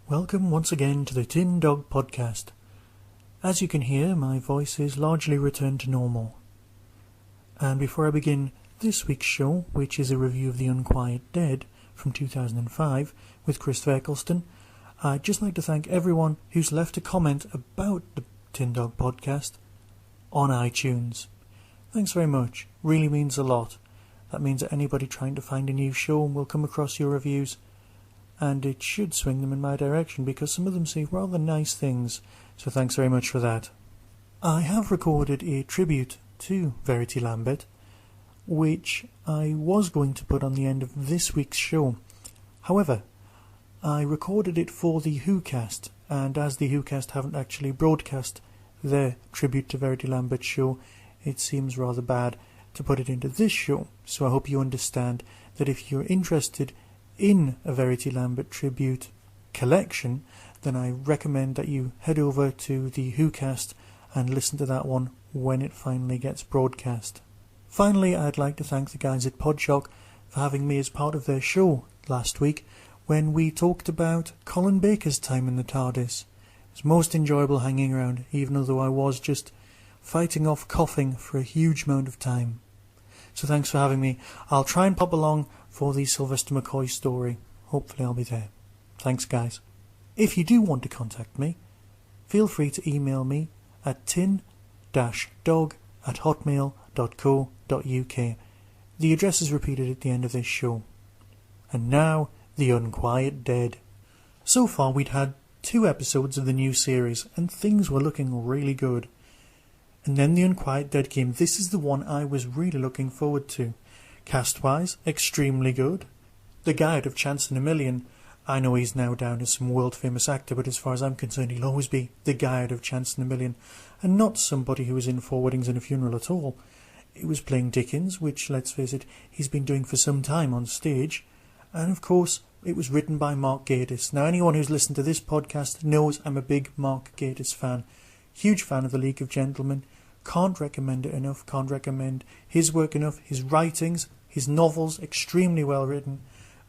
Welcome once again to the Tin Dog Podcast. As you can hear, my voice is largely returned to normal. And before I begin this week's show, which is a review of The Unquiet Dead from 2005 with Christopher Eccleston, I'd just like to thank everyone who's left a comment about the Tin Dog Podcast on iTunes. Thanks very much. Really means a lot. That means that anybody trying to find a new show will come across your reviews, and it should swing them in my direction because some of them say rather nice things, so thanks very much for that. I have recorded a tribute to Verity Lambert, which I was going to put on the end of this week's show. However, I recorded it for the WhoCast, and as the WhoCast haven't actually broadcast their tribute to Verity Lambert show, it seems rather bad to put it into this show, so I hope you understand that if you're interested in a Verity Lambert tribute collection, then I recommend that you head over to the WhoCast and listen to that one when it finally gets broadcast. Finally, I'd like to thank the guys at Podshock for having me as part of their show last week when we talked about Colin Baker's time in the TARDIS. It was most enjoyable hanging around, even though I was just fighting off coughing for a huge amount of time. So thanks for having me. I'll try and pop along for the Sylvester McCoy story. Hopefully I'll be there. Thanks, guys. If you do want to contact me, feel free to email me at tin-dog@hotmail.co.uk. The address is repeated at the end of this show. And now, The Unquiet Dead. So far we'd had 2 episodes of the new series, and things were looking really good. And then The Unquiet Dead came. This is the one I was really looking forward to. Cast-wise, extremely good. The guy out of Chance in a Million, I know he's now down as some world-famous actor, but as far as I'm concerned, he'll always be the guy out of Chance in a Million, and not somebody who was in 4 Weddings and a Funeral at all. He was playing Dickens, which, let's face it, he's been doing for some time on stage, and of course, it was written by Mark Gatiss. Now, anyone who's listened to this podcast knows I'm a big Mark Gatiss fan. Huge fan of The League of Gentlemen. Can't recommend it enough, can't recommend his work enough. His writings, his novels, extremely well written,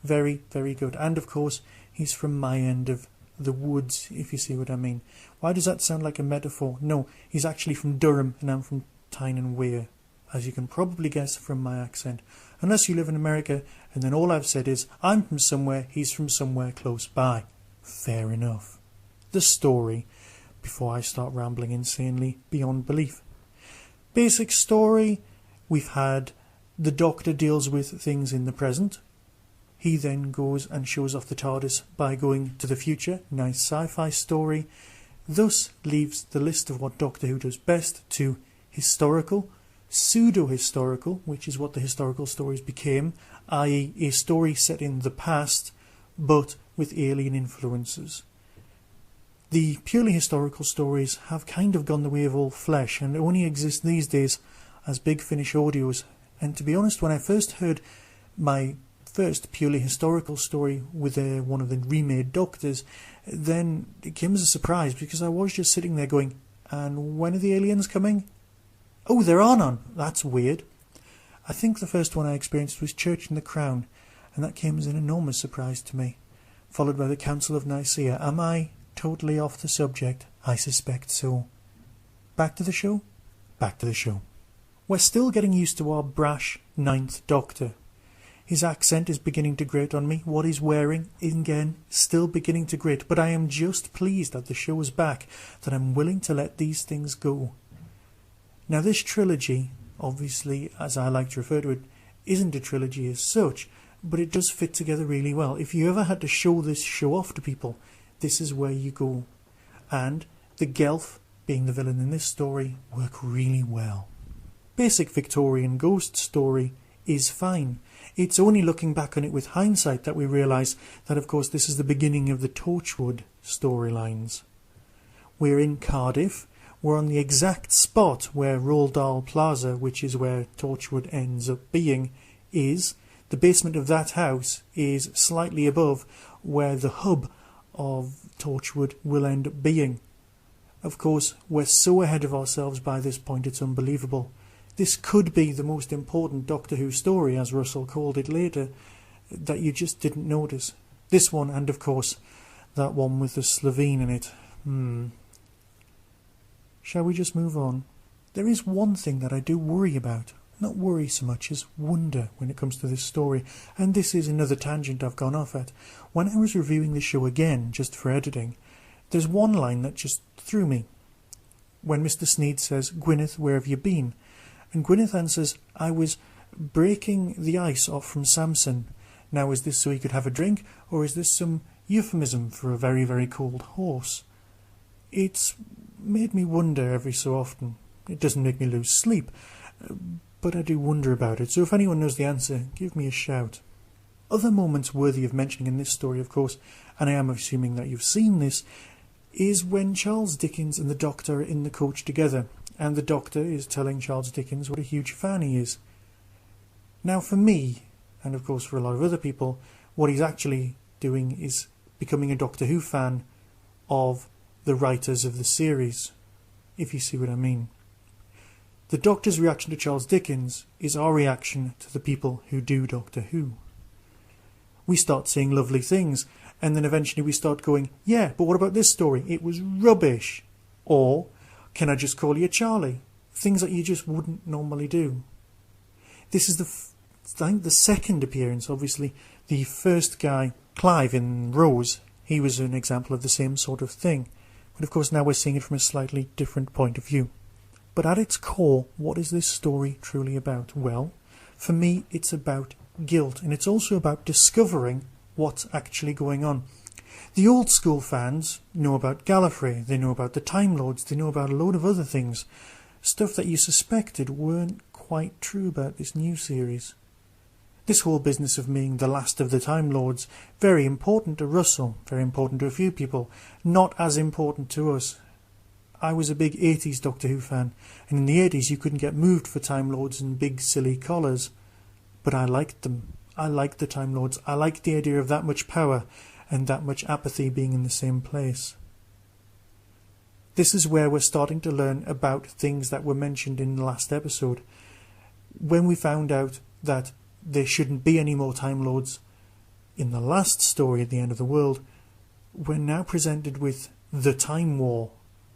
very, very good. And of course, he's from my end of the woods, if you see what I mean. Why does that sound like a metaphor? No, he's actually from Durham and I'm from Tyne and Wear, as you can probably guess from my accent. Unless you live in America, and then all I've said is, I'm from somewhere, he's from somewhere close by. Fair enough. The story, before I start rambling insanely beyond belief. Basic story, we've had the Doctor deals with things in the present. He then goes and shows off the TARDIS by going to the future. Nice sci-fi story. Thus leaves the list of what Doctor Who does best to historical, pseudo-historical, which is what the historical stories became, i.e. a story set in the past, but with alien influences. The purely historical stories have kind of gone the way of all flesh and only exist these days as Big Finish audios. And to be honest, when I first heard my first purely historical story with one of the remade Doctors, then it came as a surprise because I was just sitting there going, and when are the aliens coming? Oh, there are none. That's weird. I think the first one I experienced was Church in the Crown, and that came as an enormous surprise to me, followed by the Council of Nicaea. Am I totally off the subject? I suspect so. Back to the show? Back to the show. We're still getting used to our brash 9th Doctor. His accent is beginning to grate on me. What he's wearing, again, still beginning to grate. But I am just pleased that the show is back, that I'm willing to let these things go. Now this trilogy, obviously, as I like to refer to it, isn't a trilogy as such, but it does fit together really well. If you ever had to show this show off to people, this is where you go. And the Gelf, being the villain in this story, work really well. basic Victorian ghost story is fine. It's only looking back on it with hindsight that we realise that, of course, this is the beginning of the Torchwood storylines. We're in Cardiff. We're on the exact spot where Roald Dahl Plaza, which is where Torchwood ends up being, is. The basement of that house is slightly above where the hub of Torchwood will end up being. Of course, we're so ahead of ourselves by this point, it's unbelievable. This could be the most important Doctor Who story, as Russell called it later, that you just didn't notice. This one, and of course, that one with the Slovene in it. Shall we just move on? There is one thing that I do worry about. Not worry so much as wonder when it comes to this story, and this is another tangent I've gone off at. When I was reviewing the show again, just for editing, there's one line that just threw me. When Mr. Sneed says, "Gwyneth, where have you been?" And Gwyneth answers, "I was breaking the ice off from Samson." Now, is this so he could have a drink, or is this some euphemism for a very, very cold horse? It's made me wonder every so often. It doesn't make me lose sleep, but I do wonder about it, so if anyone knows the answer, give me a shout. Other moments worthy of mentioning in this story, of course, and I am assuming that you've seen this, is when Charles Dickens and the Doctor are in the coach together, and the Doctor is telling Charles Dickens what a huge fan he is. Now for me, and of course for a lot of other people, what he's actually doing is becoming a Doctor Who fan of the writers of the series, if you see what I mean. The Doctor's reaction to Charles Dickens is our reaction to the people who do Doctor Who. We start saying lovely things, and then eventually we start going, "Yeah, but what about this story? It was rubbish." Or, "Can I just call you Charlie?" Things that you just wouldn't normally do. This is I think the second appearance, obviously. The first guy, Clive in Rose, he was an example of the same sort of thing. But of course now we're seeing it from a slightly different point of view. But at its core, what is this story truly about? Well, for me, it's about guilt, and it's also about discovering what's actually going on. The old school fans know about Gallifrey, they know about the Time Lords, they know about a load of other things. Stuff that you suspected weren't quite true about this new series. This whole business of being the last of the Time Lords, very important to Russell, very important to a few people, not as important to us. I was a big 80s Doctor Who fan, and in the 80s you couldn't get moved for Time Lords and big silly collars. But I liked them. I liked the Time Lords. I liked the idea of that much power and that much apathy being in the same place. This is where we're starting to learn about things that were mentioned in the last episode. When we found out that there shouldn't be any more Time Lords in the last story at the end of the world, we're now presented with the Time War.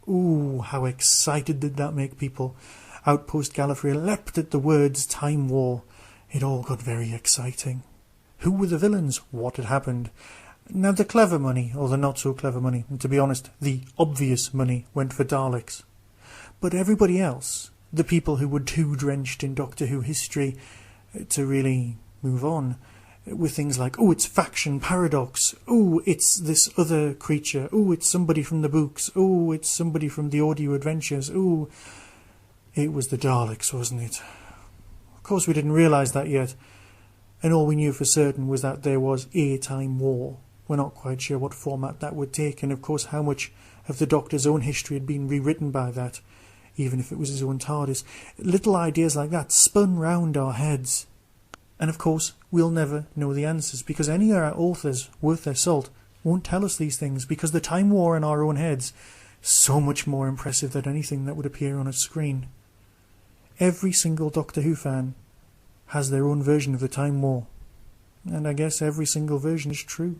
Ooh, how excited did that make people. Outpost Gallifrey leapt at the words Time War. It all got very exciting. Who were the villains? What had happened? Now the clever money, or the not so clever money, and to be honest, the obvious money, went for Daleks. But everybody else, the people who were too drenched in Doctor Who history to really move on, with things like, oh, it's faction paradox, oh, it's this other creature, oh, it's somebody from the books, oh, it's somebody from the audio adventures, oh, it was the Daleks, wasn't it? Of course we didn't realise that yet, and all we knew for certain was that there was a Time War. We're not quite sure what format that would take, and of course how much of the Doctor's own history had been rewritten by that, even if it was his own TARDIS. Little ideas like that spun round our heads. And of course, we'll never know the answers, because any of our authors worth their salt won't tell us these things, because the Time War in our own heads is so much more impressive than anything that would appear on a screen. Every single Doctor Who fan has their own version of the Time War, and I guess every single version is true.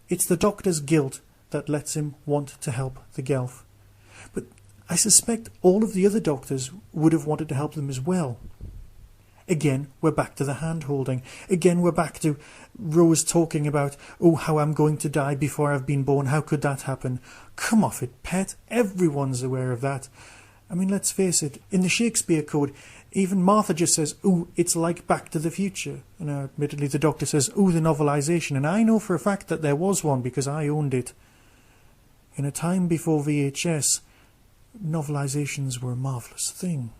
It's the Doctor's guilt that lets him want to help the Gelf. But I suspect all of the other Doctors would have wanted to help them as well. Again, we're back to the hand-holding. Again, we're back to Rose talking about, oh, how I'm going to die before I've been born. How could that happen? Come off it, pet. Everyone's aware of that. I mean, let's face it. In the Shakespeare Code, even Martha just says, oh, it's like Back to the Future. And admittedly, the Doctor says, oh, the novelisation. And I know for a fact that there was one because I owned it. In a time before VHS, novelisations were a marvellous thing.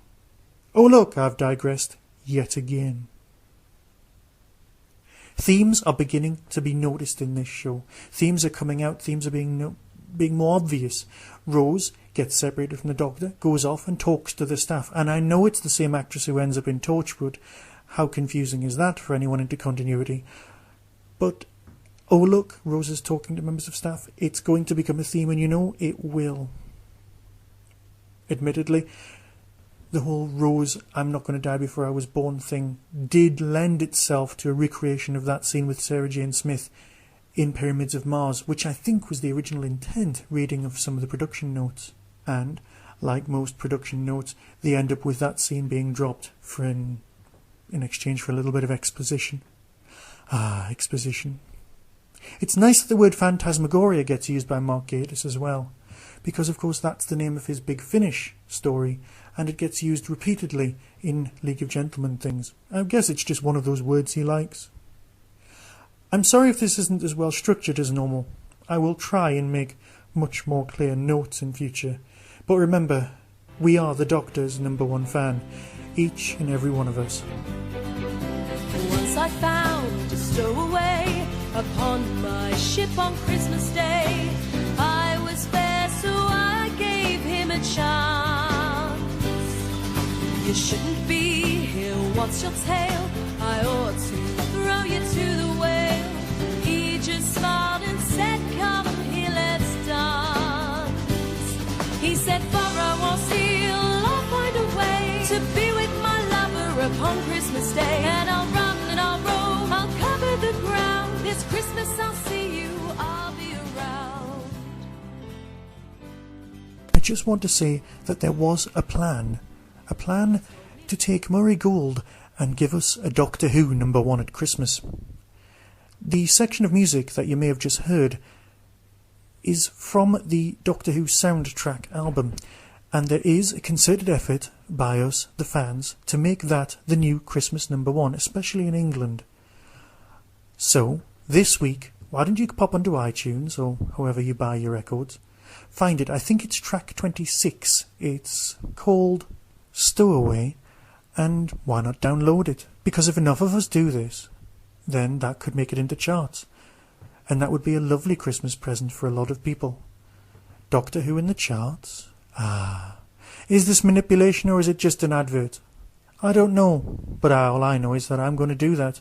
Oh look, I've digressed yet again. Themes are beginning to be noticed in this show. Themes are coming out, themes are being more obvious. Rose gets separated from the Doctor, goes off and talks to the staff. And I know it's the same actress who ends up in Torchwood. How confusing is that for anyone into continuity? But, oh look, Rose is talking to members of staff. It's going to become a theme, and you know it will. Admittedly, the whole Rose, I'm not going to die before I was born thing did lend itself to a recreation of that scene with Sarah Jane Smith in Pyramids of Mars, which I think was the original intent, reading of some of the production notes. And, like most production notes, they end up with that scene being dropped in exchange for a little bit of exposition. Exposition. It's nice that the word phantasmagoria gets used by Mark Gatiss as well, because of course that's the name of his Big Finish story, and it gets used repeatedly in League of Gentlemen things. I guess it's just one of those words he likes. I'm sorry if this isn't as well structured as normal. I will try and make much more clear notes in future. But remember, we are the Doctor's #1 fan, each and every one of us. Once I found a stowaway upon my ship on Christmas Day. I was fair, so I gave him a chance. You shouldn't be here, what's your tale? I ought to throw you to the whale. He just smiled and said, come here, let's dance. He said, for I won't steal, I'll find a way to be with my lover upon Christmas Day. And I'll run and I'll roam, I'll cover the ground. This Christmas I'll see you, I'll be around. I just want to say that there was a plan to take Murray Gould and give us a Doctor Who #1 at Christmas. The section of music that you may have just heard is from the Doctor Who soundtrack album, and there is a concerted effort by us, the fans, to make that the new Christmas #1, especially in England. So, this week, why don't you pop onto iTunes, or however you buy your records, find it. I think it's track 26. It's called Stowaway, and why not download it? Because if enough of us do this, then that could make it into charts, and that would be a lovely Christmas present for a lot of people. Doctor Who in the charts? Is this manipulation or is it just an advert? I don't know, but all I know is that I'm going to do that.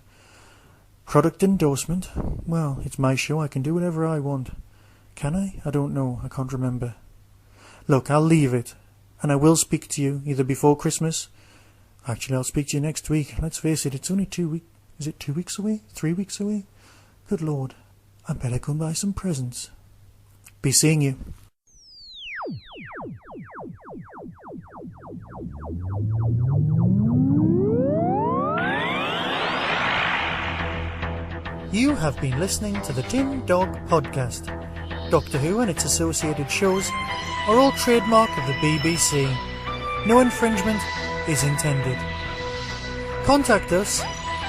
Product endorsement? Well, it's my show, I can do whatever I want. Can I? I don't know, I can't remember. Look, I'll leave it, and I will speak to you either before Christmas. Actually, I'll speak to you next week. Let's face it, it's only 2 weeks. Is it 2 weeks away? 3 weeks away? Good Lord, I better go and buy some presents. Be seeing you. You have been listening to the Tin Dog Podcast. Doctor Who and its associated shows are all trademark of the BBC. No infringement is intended. Contact us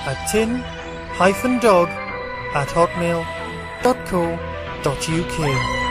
at tin-dog@hotmail.co.uk.